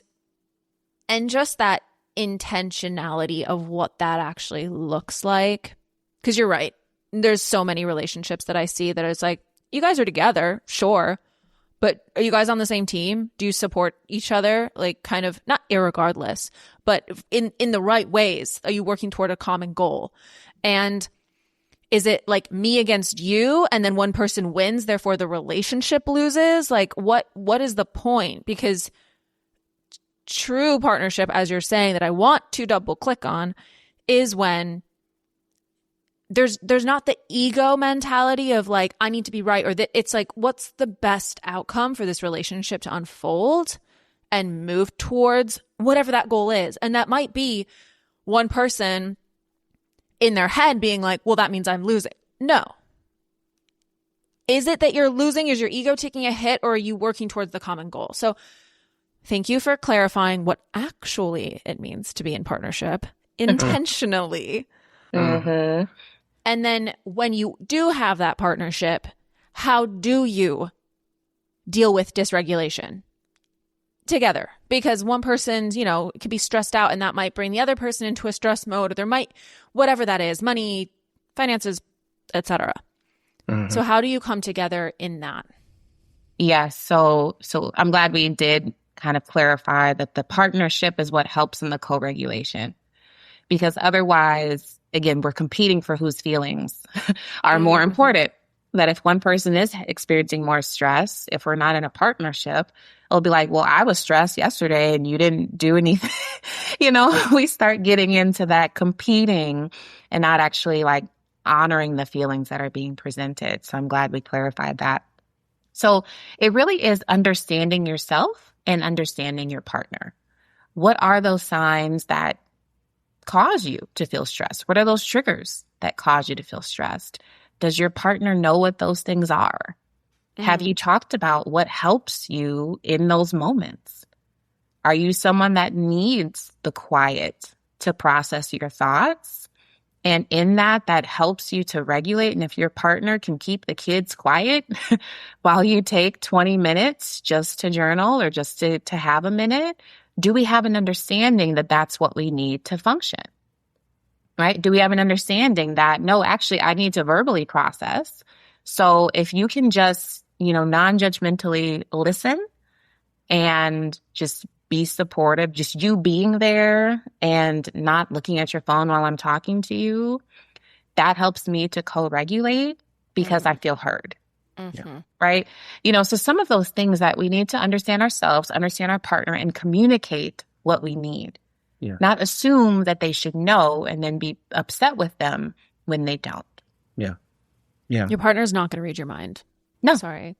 Speaker 1: just that intentionality of what that actually looks like. Because you're right, there's so many relationships that I see that it's like, you guys are together, sure, but are you guys on the same team? Do you support each other? Like, kind of, not irregardless, but in the right ways? Are you working toward a common goal? And is it like me against you and then one person wins, therefore the relationship loses? Like, what is the point? Because true partnership, as you're saying, that I want to double click on, is when there's not the ego mentality of like, I need to be right, or that it's like, what's the best outcome for this relationship to unfold and move towards whatever that goal is. And that might be one person in their head being like, well, that means I'm losing. No. Is it that you're losing? Is your ego taking a hit, or are you working towards the common goal? So thank you for clarifying what actually it means to be in partnership intentionally. And then when you do have that partnership, how do you deal with dysregulation? together, because one person's, could be stressed out and that might bring the other person into a stress mode, or there might, whatever that is, money, finances, etc.
Speaker 3: Mm-hmm.
Speaker 1: So how do you come together in that?
Speaker 2: Yes. So I'm glad we did kind of clarify that the partnership is what helps in the co-regulation, because otherwise, again, we're competing for whose feelings are more important. That if one person is experiencing more stress, if we're not in a partnership, it'll be like, well, I was stressed yesterday and you didn't do anything. We start getting into that competing and not actually like honoring the feelings that are being presented. So I'm glad we clarified that. So it really is understanding yourself and understanding your partner. What are those signs that cause you to feel stressed? What are those triggers that cause you to feel stressed? Does your partner know what those things are? Have you talked about what helps you in those moments? Are you someone that needs the quiet to process your thoughts? And in that helps you to regulate. And if your partner can keep the kids quiet while you take 20 minutes just to journal or just to have a minute, do we have an understanding that that's what we need to function? Right? Do we have an understanding that, no, actually, I need to verbally process. So if you can just, non-judgmentally listen and just be supportive, just you being there and not looking at your phone while I'm talking to you, that helps me to co-regulate because I feel heard. Right? So some of those things that we need to understand ourselves, understand our partner, and communicate what we need.
Speaker 3: Yeah.
Speaker 2: Not assume that they should know and then be upset with them when they don't.
Speaker 3: Yeah. Yeah.
Speaker 1: Your partner's not going to read your mind.
Speaker 2: No.
Speaker 1: Sorry.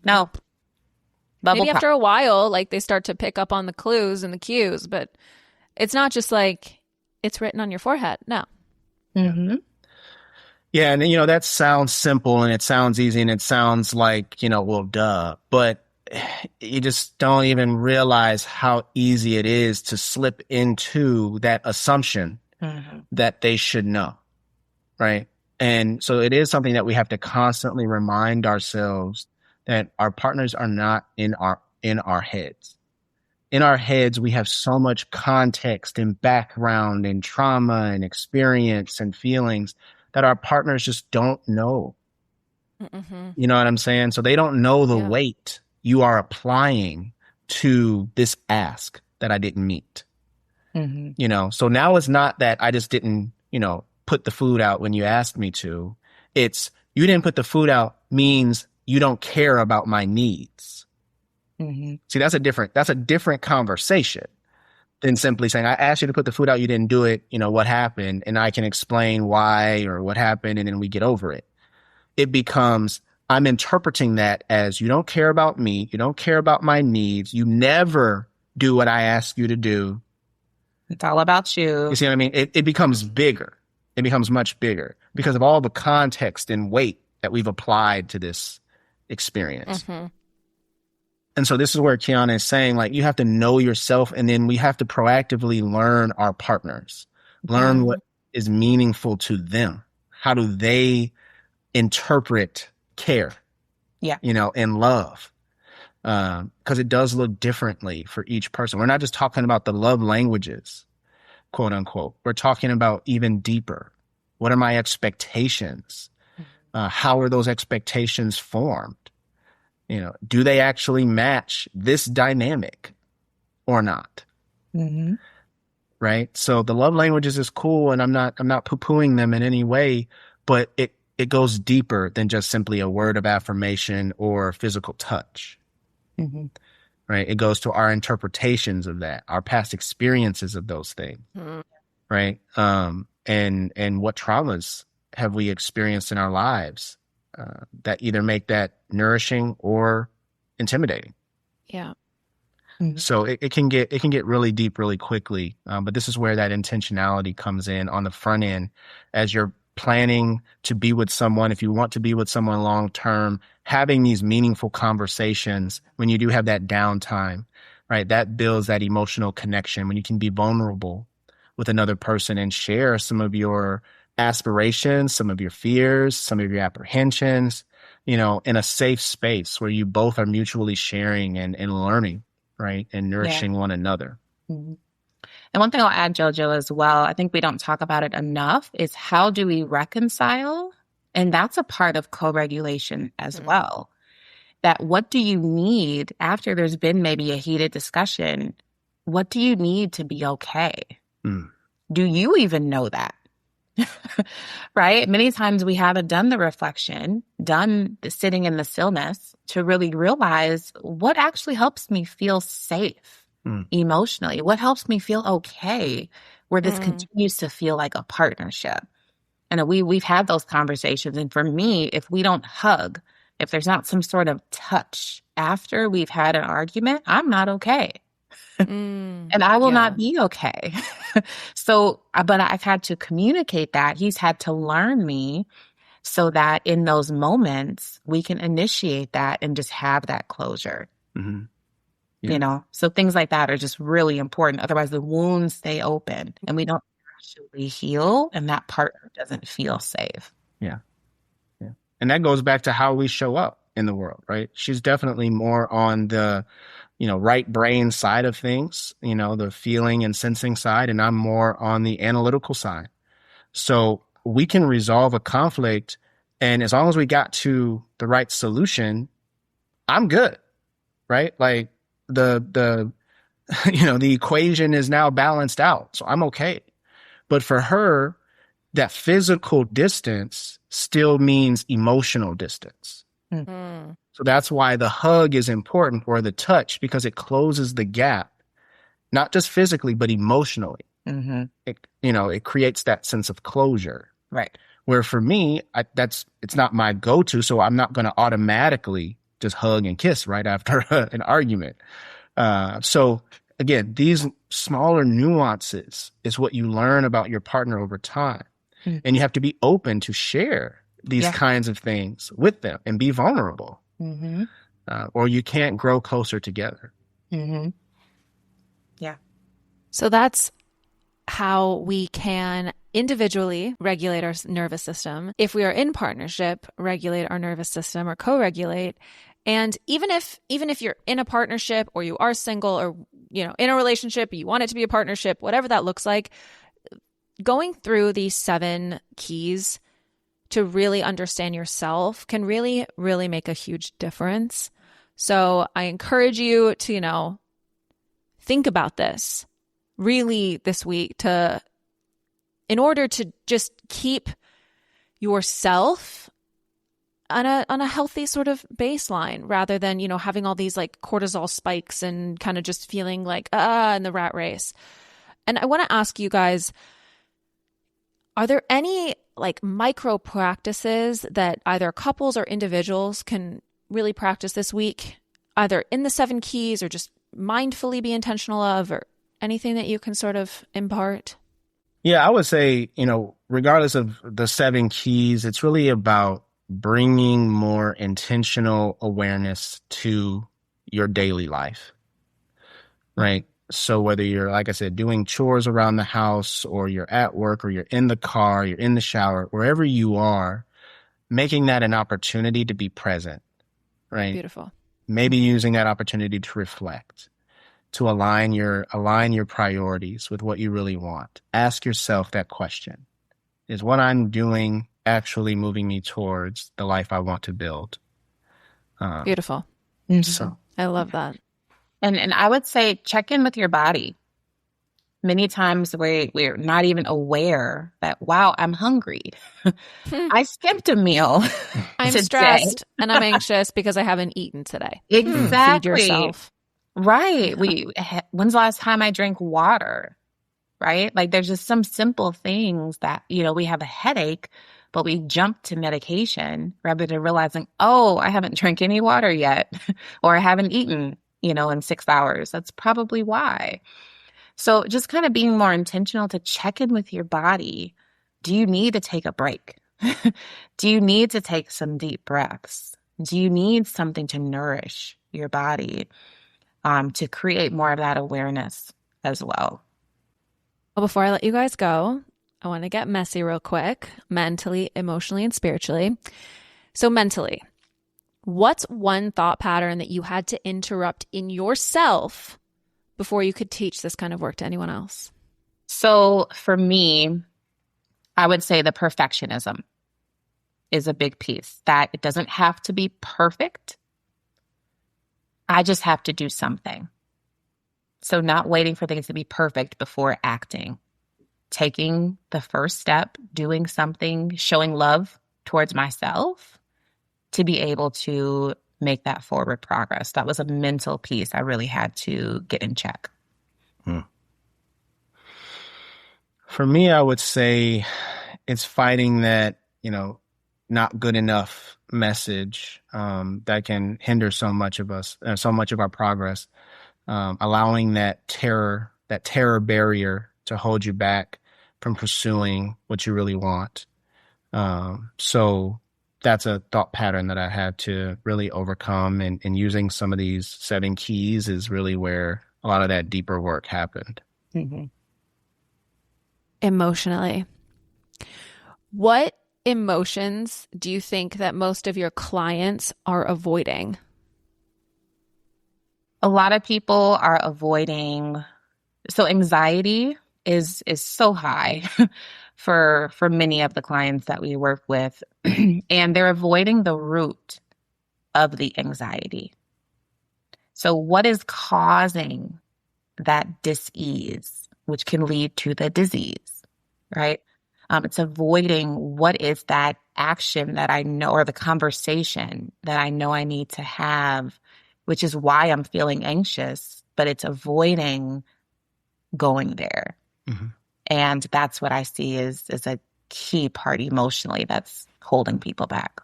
Speaker 2: No.
Speaker 1: Maybe after a while, like they start to pick up on the clues and the cues, but it's not just like it's written on your forehead. No.
Speaker 2: Mm-hmm.
Speaker 3: Yeah. And, that sounds simple and it sounds easy and it sounds like, well, duh. But you just don't even realize how easy it is to slip into that assumption that they should know. Right. And so it is something that we have to constantly remind ourselves that our partners are not in our heads. In our heads, we have so much context and background and trauma and experience and feelings that our partners just don't know. You know what I'm saying? So they don't know the weight you are applying to this ask that I didn't meet. So now it's not that I just didn't, put the food out when you asked me to. It's you didn't put the food out means you don't care about my needs. See, that's a different conversation than simply saying, I asked you to put the food out, you didn't do it, what happened? And I can explain why or what happened, and then we get over it. It becomes, I'm interpreting that as you don't care about me, you don't care about my needs, you never do what I ask you to do.
Speaker 2: It's all about you.
Speaker 3: You see what I mean? It becomes bigger. It becomes much bigger because of all the context and weight that we've applied to this experience. And so this is where Kiana is saying, like, you have to know yourself, and then we have to proactively learn our partners, learn what is meaningful to them. How do they interpret care? And love. Because it does look differently for each person. We're not just talking about the love languages, quote unquote. We're talking about even deeper. What are my expectations? How are those expectations formed? Do they actually match this dynamic or not? Right. So the love languages is cool, and I'm not poo-pooing them in any way, but it goes deeper than just simply a word of affirmation or physical touch. Right. It goes to our interpretations of that, our past experiences of those things. Right. And what traumas have we experienced in our lives that either make that nourishing or intimidating?
Speaker 1: Yeah.
Speaker 3: So it can get really deep really quickly. But this is where that intentionality comes in on the front end as you're planning to be with someone. If you want to be with someone long term, having these meaningful conversations when you do have that downtime, right? That builds that emotional connection when you can be vulnerable with another person and share some of your aspirations, some of your fears, some of your apprehensions, in a safe space where you both are mutually sharing and learning right? And
Speaker 2: Yeah.
Speaker 3: nourishing one another.
Speaker 2: Mm-hmm. And one thing I'll add, JoJo, as well, I think we don't talk about it enough, is how do we reconcile? And that's a part of co-regulation as well. That what do you need after there's been maybe a heated discussion? What do you need to be okay? Do you even know that? Right? Many times we haven't done the reflection, done the sitting in the stillness to really realize what actually helps me feel safe emotionally, what helps me feel okay, where this continues to feel like a partnership. And we've had those conversations. And for me, if we don't hug, if there's not some sort of touch after we've had an argument, I'm not okay. And I will not be okay. So, but I've had to communicate that. He's had to learn me so that in those moments, we can initiate that and just have that closure. You know, so things like that are just really important. Otherwise, the wounds stay open and we don't actually heal, and that partner doesn't feel safe.
Speaker 3: Yeah. And that goes back to how we show up in the world, right? She's definitely more on the, right brain side of things, the feeling and sensing side, and I'm more on the analytical side. So we can resolve a conflict, and as long as we got to the right solution, I'm good, right? Like the the equation is now balanced out, so I'm okay. But for her, that physical distance still means emotional distance. So that's why the hug is important, or the touch, because it closes the gap, not just physically, but emotionally. It creates that sense of closure.
Speaker 2: Right.
Speaker 3: Where for me, it's not my go-to, so I'm not going to automatically just hug and kiss right after an argument. So again, these smaller nuances is what you learn about your partner over time. And you have to be open to share these kinds of things with them and be vulnerable. Or you can't grow closer together.
Speaker 2: Yeah.
Speaker 1: So that's how we can individually regulate our nervous system. If we are in partnership, regulate our nervous system or co-regulate. And even if you're in a partnership, or you are single, or in a relationship, you want it to be a partnership, whatever that looks like, going through these 7 keys to really understand yourself can really, really make a huge difference. So I encourage you to, think about this really this week, in order to just keep yourself on a healthy sort of baseline, rather than, having all these like cortisol spikes and kind of just feeling like, in the rat race. And I want to ask you guys, are there any like micro practices that either couples or individuals can really practice this week, either in the 7 keys or just mindfully be intentional of, or anything that you can sort of impart?
Speaker 3: Yeah, I would say, regardless of the 7 keys, it's really about bringing more intentional awareness to your daily life, right? So whether you're, like I said, doing chores around the house, or you're at work, or you're in the car, you're in the shower, wherever you are, making that an opportunity to be present, right?
Speaker 1: Beautiful.
Speaker 3: Maybe using that opportunity to reflect, to align your priorities with what you really want. Ask yourself that question. Is what I'm doing actually moving me towards the life I want to build?
Speaker 1: Beautiful.
Speaker 3: So
Speaker 1: I love that.
Speaker 2: And I would say check in with your body. Many times we're not even aware that, wow, I'm hungry. I skipped a meal.
Speaker 1: I'm
Speaker 2: today.
Speaker 1: stressed and I'm anxious because I haven't eaten today.
Speaker 2: Exactly.
Speaker 1: Feed yourself.
Speaker 2: Right. When's the last time I drank water? Right? Like there's just some simple things that, we have a headache, but we jump to medication rather than realizing, oh, I haven't drank any water yet, or I haven't eaten, in 6 hours. That's probably why. So just kind of being more intentional to check in with your body. Do you need to take a break? Do you need to take some deep breaths? Do you need something to nourish your body, to create more of that awareness as well?
Speaker 1: Well, before I let you guys go, I want to get messy real quick, mentally, emotionally, and spiritually. So mentally, What's one thought pattern that you had to interrupt in yourself before you could teach this kind of work to anyone else?
Speaker 2: So for me, I would say the perfectionism is a big piece, that it doesn't have to be perfect. I just have to do something. So not waiting for things to be perfect before acting. Taking the first step, doing something, showing love towards myself to be able to make that forward progress. That was a mental piece I really had to get in check.
Speaker 3: For me, I would say it's fighting that, not good enough message that can hinder so much of us, so much of our progress. Allowing that terror barrier to hold you back from pursuing what you really want. So that's a thought pattern that I had to really overcome, and using some of these 7 keys is really where a lot of that deeper work happened.
Speaker 2: Mm-hmm.
Speaker 1: Emotionally, what emotions do you think that most of your clients are avoiding?
Speaker 2: A lot of people are avoiding. So anxiety is so high for many of the clients that we work with, and they're avoiding the root of the anxiety. So what is causing that dis-ease, which can lead to the disease, right? It's avoiding what is that action that I know, or the conversation that I know I need to have, which is why I'm feeling anxious, but it's avoiding going there. Mm-hmm. And that's what I see is a key part emotionally that's holding people back.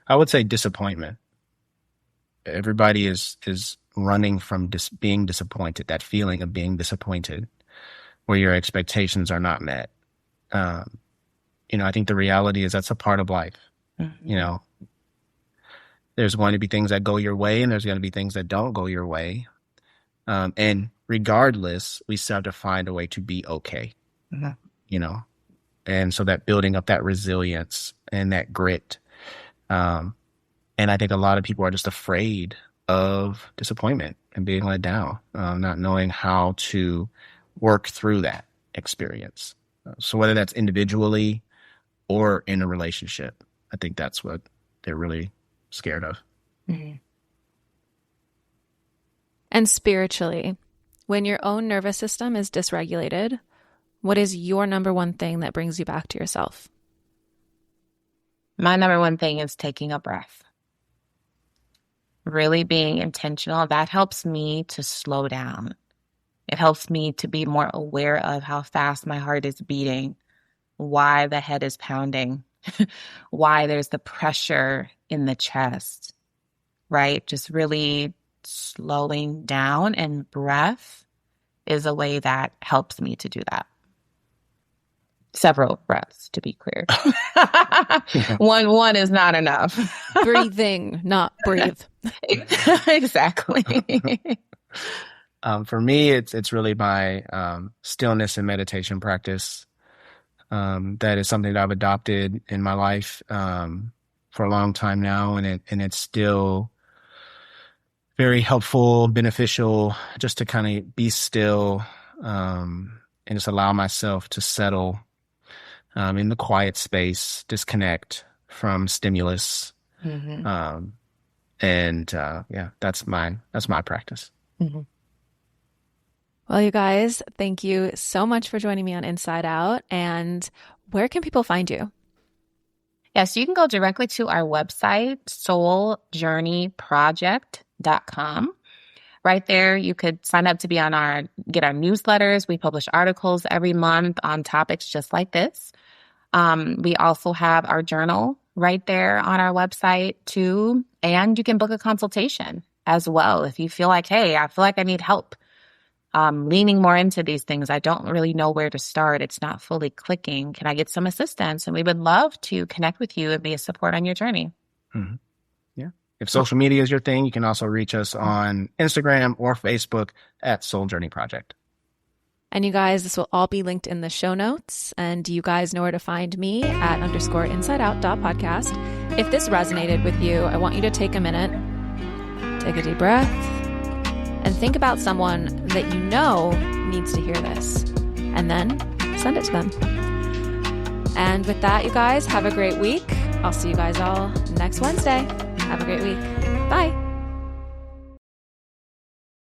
Speaker 3: I would say disappointment. Everybody is running from being disappointed, that feeling of being disappointed, where your expectations are not met. I think the reality is that's a part of life. Mm-hmm. There's going to be things that go your way, and there's going to be things that don't go your way. And regardless, we still have to find a way to be okay. Mm-hmm. And so that building up that resilience and that grit. And I think a lot of people are just afraid of disappointment and being let down, not knowing how to work through that experience. So whether that's individually or in a relationship, I think that's what they're really scared of.
Speaker 2: Mm-hmm.
Speaker 1: And spiritually, when your own nervous system is dysregulated, what is your number one thing that brings you back to yourself?
Speaker 2: My number one thing is taking a breath. Really being intentional. That helps me to slow down. It helps me to be more aware of how fast my heart is beating, why the head is pounding, why there's the pressure in the chest, right? Just really slowing down, and breath is a way that helps me to do that. Several breaths, to be clear. One is not enough.
Speaker 1: Breathing, not breathe.
Speaker 2: Exactly.
Speaker 3: For me, it's really my stillness and meditation practice. That is something that I've adopted in my life for a long time now, and it's still very helpful, beneficial, just to kind of be still and just allow myself to settle in the quiet space, disconnect from stimulus. Mm-hmm. That's my practice.
Speaker 2: Mm-hmm.
Speaker 1: Well, you guys, thank you so much for joining me on Inside Out. And where can people find you?
Speaker 2: Yes, you can go directly to our website, souljourneyproject.com. Right there, you could sign up to get our newsletters. We publish articles every month on topics just like this. We also have our journal right there on our website too. And you can book a consultation as well if you feel like, hey, I feel like I need help. Leaning more into these things. I don't really know where to start. It's not fully clicking. Can I get some assistance? And we would love to connect with you and be a support on your journey.
Speaker 3: Mm-hmm. Yeah. If social media is your thing, you can also reach us on Instagram or Facebook at Soul Journey Project.
Speaker 1: And you guys, this will all be linked in the show notes. And you guys know where to find me at _insideout.podcast. If this resonated with you, I want you to take a minute, take a deep breath, and think about someone that you know needs to hear this, and then send it to them. And with that, you guys, have a great week. I'll see you guys all next Wednesday. Have a great week. Bye.